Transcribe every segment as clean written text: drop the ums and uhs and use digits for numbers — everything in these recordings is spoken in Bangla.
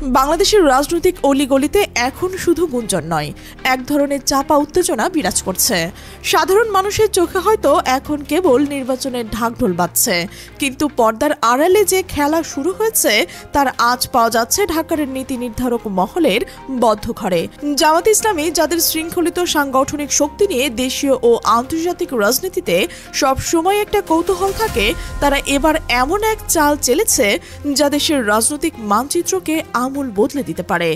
বাংলাদেশের রাজনৈতিক অলিগলিতে এখন শুধু গুঞ্জন নয়, এক ধরনের চাপা উত্তেজনা বিরাজ করছে। সাধারণ মানুষের চোখে হয়তো এখন কেবল নির্বাচনের ঢাকঢোল বাজছে, কিন্তু পর্দার আড়ালে যে খেলা শুরু হয়েছে তার আঁচ পাওয়া যাচ্ছে ঢাকার নীতি নির্ধারক মহলের বদ্ধ ঘরে। জামাত ইসলামী, যাদের শৃঙ্খলিত সাংগঠনিক শক্তি নিয়ে দেশীয় ও আন্তর্জাতিক রাজনীতিতে সব সময় একটা কৌতূহল থাকে, তারা এবার এমন এক চাল চেলেছে যা দেশের রাজনৈতিক মানচিত্রকে আমূল বদলে দিতে পারে।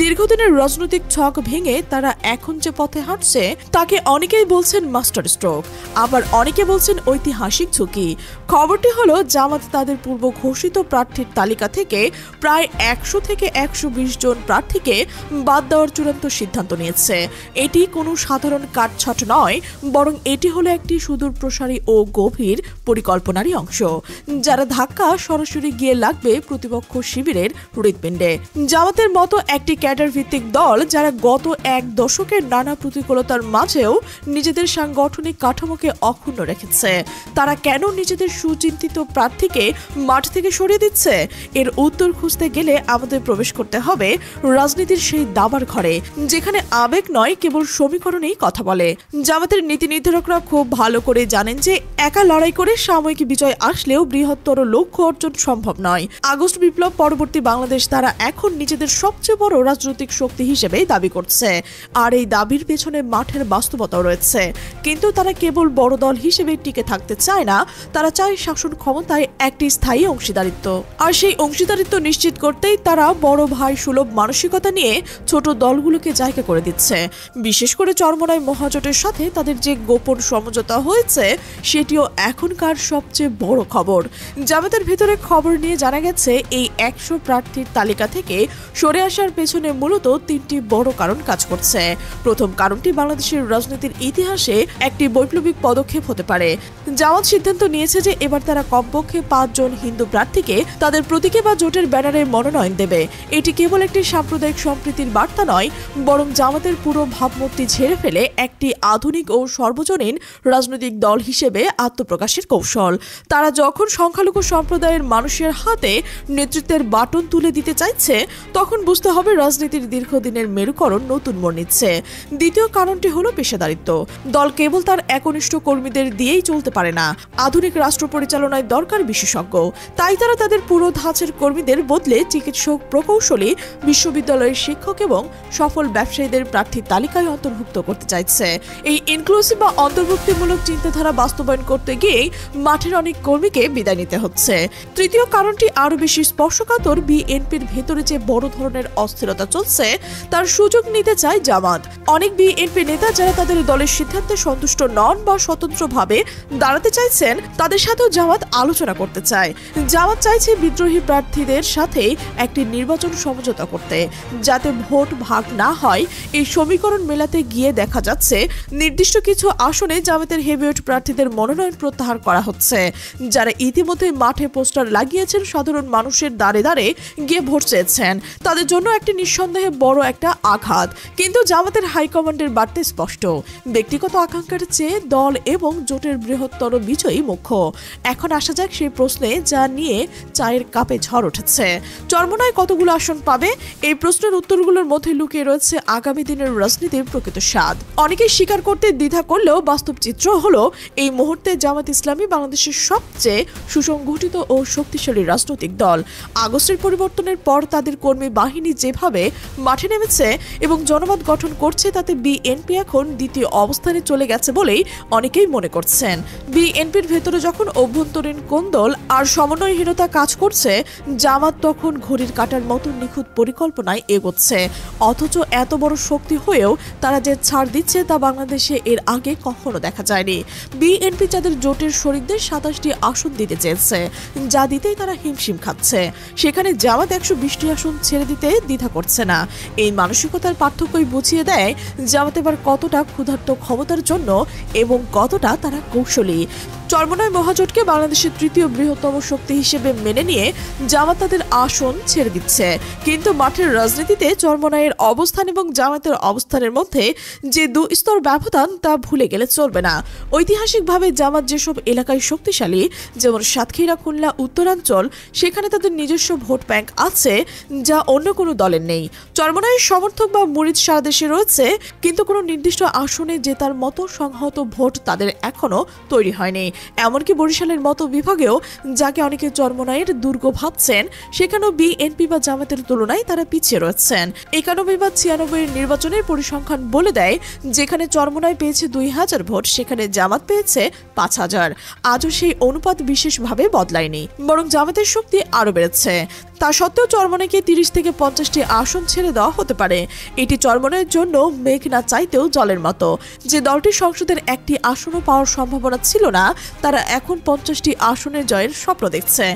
দীর্ঘদিনের রাজনৈতিক ছক ভেঙে তারা এখন যে পথে হাঁটছে তাকে অনেকেই বলছেন মাস্টার স্ট্রোক, আবার অনেকে বলছেন ঐতিহাসিক ঝুঁকি। খবরটি হলো, জামাত তাদের পূর্ব ঘোষিত প্রার্থীর তালিকা থেকে প্রায় 100 থেকে 120 জন প্রার্থীকে বাদ দেওয়ার চূড়ান্ত সিদ্ধান্ত নিয়েছে। এটি কোনো সাধারণ কাটছাট নয়, বরং এটি হলো একটি সুদূর প্রসারী ও গভীর পরিকল্পনারই অংশ, যারা ধাক্কা সরাসরি গিয়ে লাগবে প্রতিপক্ষ শিবিরের হৃৎপিণ্ডে। জামাতের মতো একটি ক্যাডার ভিত্তিক দল, যারা গত এক দশকের নানা প্রতিকূলতার মাঝেও নিজেদের সাংগঠনিক কাঠামোকে অক্ষুণ্ণ রেখেছে, তারা কেন নিজেদের সুচিন্তিত প্রার্থীকে মাঠ থেকে সরিয়ে দিচ্ছে? এর উত্তর খুঁজতে গেলে আমাদের প্রবেশ করতে হবে রাজনীতির সেই দাবার ঘরে, যেখানে আবেগ নয়, কেবল সমীকরণেই কথা বলে। জামাতের নীতি নির্ধারকরা খুব ভালো করে জানেন যে একা লড়াই করে সাময়িক বিজয় আসলেও বৃহত্তর লক্ষ্য অর্জন সম্ভব নয়। আগস্ট বিপ্লব পরবর্তী বাংলাদেশ তারা এখন নিজেদের সবচেয়ে বড় রাজনৈতিক শক্তি হিসেবে দাবি করছে, আর এই দাবির পেছনে মাঠের বাস্তবতাও রয়েছে। কিন্তু তারা কেবল বড় দল হিসেবে টিকে থাকতে চায় না, তারা চায় শাসন ক্ষমতায় একটি স্থায়ী অংশীদারিত্ব। আর সেই অংশীদারিত্ব নিশ্চিত করতেই তারা বড় ভাই সুলভ মানসিকতা নিয়ে ছোট দলগুলোকে জায়গা করে দিচ্ছে। বিশেষ করে চরমোনাই মহাজোটের সাথে তাদের যে গোপন সমঝোতা হয়েছে, সেটিও এখনকার সবচেয়ে বড় খবর। জামাতের ভিতরে খবর নিয়ে জানা গেছে, এই 100 প্রার্থীর তালিকা থেকে সরে আসার পেছনে মূলত 3টি বড় কারণ কাজ করছে। প্রথম কারণটি বাংলাদেশের রাজনীতির ইতিহাসে একটি বৈপ্লবিক পদক্ষেপ হতে পারে। জামাত সিদ্ধান্ত নিয়েছে যে এবার তারা কমপক্ষে 5 জন হিন্দু প্রার্থীকে তাদের প্রতীকে বা জোটের ব্যানারে মনোনয়ন দেবে। এটি কেবল একটি সাম্প্রদায়িক সম্প্রীতির বার্তা নয়, বরং জামাতের পুরো ভাবমূর্তি ঝেড়ে ফেলে একটি আধুনিক ও সর্বজনীন রাজনৈতিক দল হিসেবে আত্মপ্রকাশের কৌশল। তারা যখন সংখ্যালঘু সম্প্রদায়ের মানুষের হাতে নেতৃত্বের বাটন তুলে দিতে চাইছে, তখন বুঝতে হবে রাজনীতির দীর্ঘদিনের মেরুকরণ নতুন মোড় নিচ্ছে। দ্বিতীয় কারণটি হলো পেশাদারিত্ব। দল কেবল তার একনিষ্ঠ কর্মীদের দিয়েই চলতে পারে না, আধুনিক রাষ্ট্র পরিচালনায় দরকার বিশেষজ্ঞ। তাই তারা তাদের পুরো ধাঁচের কর্মীদের বদলে চিকিৎসক, প্রকৌশলী, বিশ্ববিদ্যালয়ের শিক্ষক এবং সফল ব্যবসায়ীদের প্রার্থীর তালিকায় অন্তর্ভুক্ত করতে চাইছে। এই ইনক্লুসিভ বা অন্তর্ভুক্তিমূলক চিন্তাধারা বাস্তবায়ন করতে গিয়েই মাঠের অনেক কর্মীকে বিদায় নিতে হচ্ছে। তৃতীয় কারণটি আরও বেশি স্পর্শকাতর। বিএনপির ভেতরে যে বড় ধরনের অস্থিরতা চলছে, তার সুযোগ নিতে চায় জামাত। অনেক বিএনপি নেতা, যারা তাদের দলের সিদ্ধান্তে সন্তুষ্ট নন বা স্বতন্ত্রভাবে দাঁড়াতে চাইছেন, তাদের সাথেও জামাত আলোচনা করতে চায়। জামাত চাইছে বিদ্রোহী প্রার্থীদের সাথে একটি নির্বাচন সমঝোতা করতে, যাতে ভোট ভাগ না হয়। এই সমীকরণ মেলাতে গিয়ে দেখা যাচ্ছে নির্দিষ্ট কিছু আসনে জামাতের হেভিওয়েট প্রার্থীদের মনোনয়ন প্রত্যাহার করা হচ্ছে, যারা ইতিমধ্যে মাঠে পোস্টার লাগিয়েছেন, সাধারণ মানুষের দ্বারে দ্বারে গিয়ে ভোট চেয়েছেন। তাদের জন্য একটি নিঃসন্দেহে বড় একটা আঘাত। কিন্তু জামাতের হাইকমান্ডের বার্তা স্পষ্ট, ব্যক্তিগত আকাঙ্ক্ষার চেয়ে দল এবং জোটের বৃহত্তর বিজয়ী মুখ্য। এখন আসা যাক সেই প্রশ্নে, যা নিয়ে চায়ের কাপে ঝড় উঠেছে। চরমোনাই কতগুলো আসন পাবে? এই প্রশ্নের উত্তরগুলোর মধ্যে লুকিয়ে রয়েছে আগামী দিনের রাজনীতির প্রকৃত স্বাদ। অনেকেই স্বীকার করতে দ্বিধা করলেও বাস্তব চিত্র হলো, এই মুহূর্তে জামাত ইসলামী বাংলাদেশের সবচেয়ে সুসংগঠিত ও শক্তিশালী রাজনৈতিক দল। আগস্টের পরিবর্তনের পর তাদের কর্মী বাহিনী যেভাবে মাঠে নেমেছে এবং জনমত গঠন করছে, তাতে বিএনপি এখন দ্বিতীয় অবস্থানে চলে গেছে বলেই অনেকেই মনে করছেন। বিএনপির ভেতরে যখন অভ্যন্তরীণ কোন্দল আর সমন্বয়হীনতা কাজ করছে, জামাত তখন ঘড়ির কাঁটার মতো নিখুঁত পরিকল্পনায় এগোচ্ছে। অথচ এত বড় শক্তি হয়েও তারা যে ছাড় দিচ্ছে, তা বাংলাদেশে এর আগে কখনো দেখা যায়নি। বিএনপি যাদের জোটের শরিকদের 27টি আসন দিতে চেয়েছে, যা দিতেই তারা হিমশিম খাচ্ছে, সেখানে জামাত 120টি আসন ছেড়ে দিতে দ্বিধা করছে না। এই মানসিকতার পার্থক্যই বুঝিয়ে দেয় জামাত এবার কতটা ক্ষুধার্ত ক্ষমতার জন্য এবং কতটা তারা কৌশলী। চরমোনাই মহাজোটকে বাংলাদেশের তৃতীয় বৃহত্তম শক্তি হিসেবে মেনে নিয়ে জামাত তাদের আসন ছেড়ে দিচ্ছে, কিন্তু মাঠের রাজনীতিতে চরমোনাইয়ের অবস্থান এবং জামাতের অবস্থানের মধ্যে যে দুস্তর ব্যবধান তা ভুলে গেলে চলবে না। ঐতিহাসিকভাবে জামাত যেসব এলাকায় শক্তিশালী, যেমন সাতক্ষীরা, খুলনা, উত্তরাঞ্চল, সেখানে তাদের নিজস্ব ভোট ব্যাংক আছে যা অন্য কোনো দলের নেই। চরমোনাইয়ের সমর্থক বা মুরিদ সারা দেশে রয়েছে, কিন্তু কোনো নির্দিষ্ট আসনে জেতার মতো সংহত ভোট তাদের এখনো তৈরি হয়নি। এমনকি বরিশালের মতো বিভাগেও, যাকে অনেকে চরমোনাইয়ের দুর্গ ভাবছেন, সেখানেও বিএনপি বা জামাতের তুলনায় তারা পিছিয়ে রয়েছেন। 91 বা 96 নির্বাচনের পরিসংখ্যান বলে দেয়, যেখানে চরমোনাই পেয়েছে 2000 ভোট, সেখানে জামাত পেয়েছে 5000। আজও সেই অনুপাত বিশেষভাবে বদলায়নি, বরং জামাতের শক্তি আরও বেড়েছে। তা সত্ত্বেও চরমোনাইকে 30 থেকে 50টি আসন ছেড়ে দেওয়া হতে পারে। এটি চরমোনাইয়ের জন্য মেঘ না চাইতেও জলের মতো। যে দলটি সংসদের একটি আসনও পাওয়ার সম্ভাবনা ছিল না, তারা এখন 50টি আসনের জয়ের স্বপ্ন দেখছে।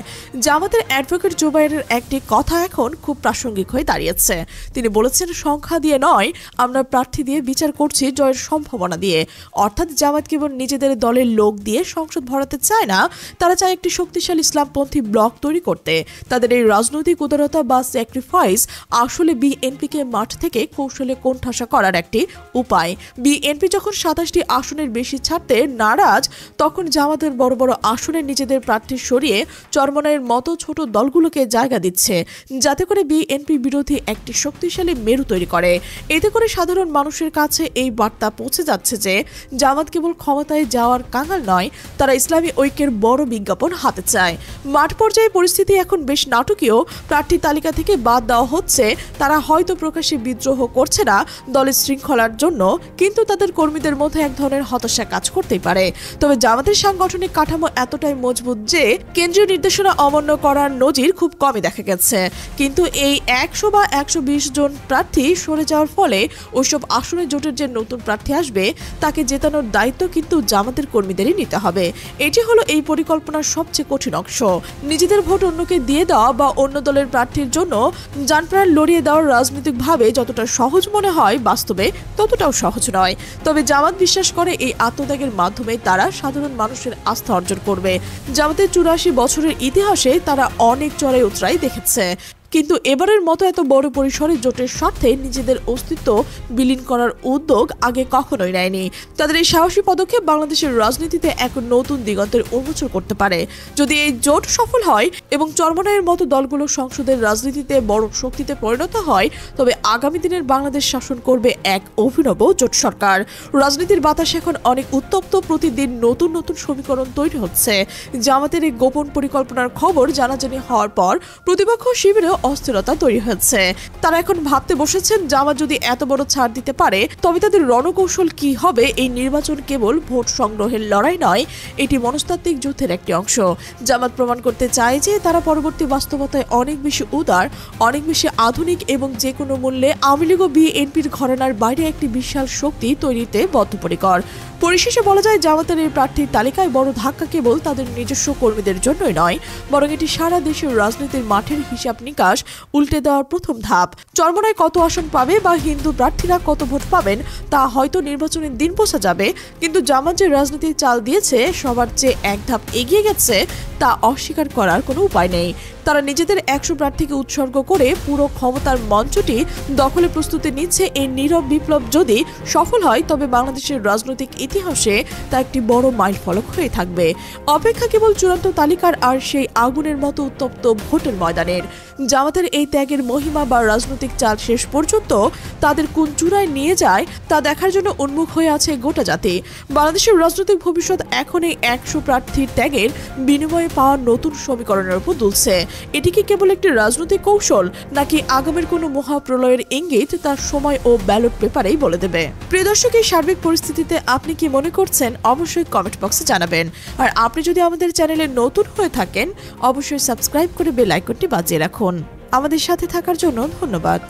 জামাতের অ্যাডভোকেট জুবাইরের একটি কথা এখন খুব প্রাসঙ্গিক হয়ে দাঁড়িয়েছে। তিনি বলেছেন, সংখ্যা দিয়ে নয়, আমরা প্রার্থী দিয়ে বিচার করছি জয়ের সম্ভাবনা দিয়ে। অর্থাৎ জামাত কেবল নিজেদের দলের লোক দিয়ে সংসদ ভরাতে চায় না, তারা চায় একটি শক্তিশালী ইসলামপন্থী ব্লক তৈরি করতে। তাদের এই রাজনৈতিক উদারতা বা স্যাক্রিফাইস আসলে বিএনপিকে মাঠ থেকে কৌশলে কোণঠাসা করার একটি উপায়। বিএনপি যখন 27টি আসনের বেশি ছাড়তে নারাজ, তখন জামাতের বড় বড় আসনে নিজেদের প্রার্থী সরিয়ে চরমোনাইয়ের মতো ছোট দলগুলোকে জায়গা দিচ্ছে, যাতে করে বিএনপি বিরোধী একটি শক্তিশালী মেরু তৈরি করে। এতে করে সাধারণ মানুষের কাছে এই বার্তা পৌঁছে যাচ্ছে যে জামাত কেবল ক্ষমতায় যাওয়ার কাঙাল নয়, তারা ইসলামী ঐক্যের বড় বিজ্ঞাপন হাতে চায়। মাঠ পর্যায়ে পরিস্থিতি এখন বেশ নাটকীয়। প্রার্থী তালিকা থেকে বাদ দেওয়া হচ্ছে, তারা হয়তো প্রকাশ্যে বিদ্রোহ করছে না দলের শৃঙ্খলার জন্য, কিন্তু তাদের কর্মীদের মধ্যে এক ধরনের হতাশা কাজ করতেই পারে। তবে জামাতের সাংগঠনিক কাঠামো এতটাই মজবুত যে কেন্দ্রীয় নির্দেশনা অমান্য করার নজির খুব কমই দেখা গেছে। কিন্তু এই 100 বা 120 জন প্রার্থী সরে যাওয়ার ফলে ওইসব আসনে জোটের যে নতুন প্রার্থী আসবে, তাকে জেতানোর দায়িত্ব কিন্তু জামাতের কর্মীদেরই নিতে হবে। এটি হলো এই পরিকল্পনার সবচেয়ে কঠিন অংশ। নিজেদের ভোট অন্যকে দিয়ে দেওয়া বা অন্য দলের প্রার্থীর জন্য জানপ্রাণ লড়িয়ে দেওয়ার রাজনৈতিকভাবে যতটা সহজ মনে হয়, বাস্তবে ততটাও সহজ নয়। তবে জামাত বিশ্বাস করে এই আত্মত্যাগের মাধ্যমে তারা সাধারণ মানুষের আস্থা অর্জন করবে। জামাতের 84 বছরের ইতিহাসে তারা অনেক চড়াই উতরাই দেখেছে, কিন্তু এবারের মতো এত বড় পরিসরে জোটের স্বার্থে নিজেদের অস্তিত্ব বিলীন করার উদ্যোগ আগে কখনোই নেয়নি। তাদের এই সাহসী পদক্ষেপ বাংলাদেশের রাজনীতিতে এক নতুন দিগন্তের উন্মোচন করতে পারে। যদি এই জোট সফল হয় এবং চরমোনাইয়ের মতো দলগুলো সংসদের রাজনীতিতে বড় শক্তিতে পরিণত হয়, তবে আগামী দিনের বাংলাদেশ শাসন করবে এক অভিনব জোট সরকার। রাজনীতির বাতাস এখন অনেক উত্তপ্ত, প্রতিদিন নতুন নতুন সমীকরণ তৈরি হচ্ছে। জামাতের এই গোপন পরিকল্পনার খবর জানাজানি হওয়ার পর প্রতিপক্ষ শিবিরে অস্থিরতা তৈরি হয়েছে। তারা এখন ভাবতে বসেছেন, জামাত যদি এত বড় ছাড় দিতে পারে, তবে তাদের রণকৌশল কি হবে। এই নির্বাচন কেবল ভোট সংগ্রহের লড়াই নয়, এটি মনস্তাত্ত্বিক যুদ্ধের একটি অংশ। জামাত প্রমাণ করতে চায় যে তারা পরবর্তী বাস্তবতায় অনেক বেশি উদার, অনেক বেশি আধুনিক এবং যে কোনো মূল্যে আওয়ামী লীগ ও বিএনপির ঘরানার বাইরে একটি বিশাল শক্তি তৈরিতে বদ্ধপরিকর। পরিশেষে বলা যায়, জামাতের এই প্রার্থীর তালিকায় বড় ধাক্কা কেবল তাদের নিজস্ব কর্মীদের জন্যই নয়, বরং এটি সারা দেশের রাজনীতির মাঠের হিসাব নিকাশ উল্টে দেওয়ার প্রথম ধাপ। চরমোনাই কত আসন পাবে বা হিন্দু প্রার্থীরা কত ভোট পাবেন, তা হয়তো নির্বাচনের দিন বোঝা যাবে, কিন্তু জামাত যে রাজনীতির চাল দিয়েছে, সবার চেয়ে এক ধাপ এগিয়ে গেছে, তা অস্বীকার করার কোনো উপায় নেই। তারা নিজেদের 100 প্রার্থীকে উৎসর্গ করে পুরো ক্ষমতার মঞ্চটি দখলে প্রস্তুতি নিচ্ছে। এই নীরব বিপ্লব যদি সফল হয়, তবে বাংলাদেশের রাজনৈতিক ইতিহাসে তা একটি বড় মাইলফলক হয়ে থাকবে। অপেক্ষা কেবল চূড়ান্ত তালিকার আর সেই আগুনের মতো উত্তপ্ত ভোটের ময়দানের। জামাতের এই ত্যাগের মহিমা বা রাজনৈতিক চাল শেষ পর্যন্ত তাদের কোন চূড়ায় নিয়ে যায়, তা দেখার জন্য উন্মুখ হয়ে আছে গোটা জাতি। বাংলাদেশের রাজনৈতিক ভবিষ্যৎ এখন এই 100 প্রার্থীর ত্যাগের বিনিময়ে পাওয়া নতুন সমীকরণের উপর দুলছে। এটি কি কেবল একটি রাজনৈতিক কৌশল, নাকি আগামীর কোনো মহাপ্রলয়ের ইঙ্গিত, তার সময় ও ব্যালট পেপারেই বলে দেবে। প্রিয় দর্শক, এই সার্বিক পরিস্থিতিতে আপনি কি মনে করছেন, অবশ্যই কমেন্ট বক্সে জানাবেন। আর আপনি যদি আমাদের চ্যানেলে নতুন হয়ে থাকেন, অবশ্যই সাবস্ক্রাইব করে বেল আইকনটি বাজিয়ে রাখুন। আমাদের সাথে থাকার জন্য ধন্যবাদ।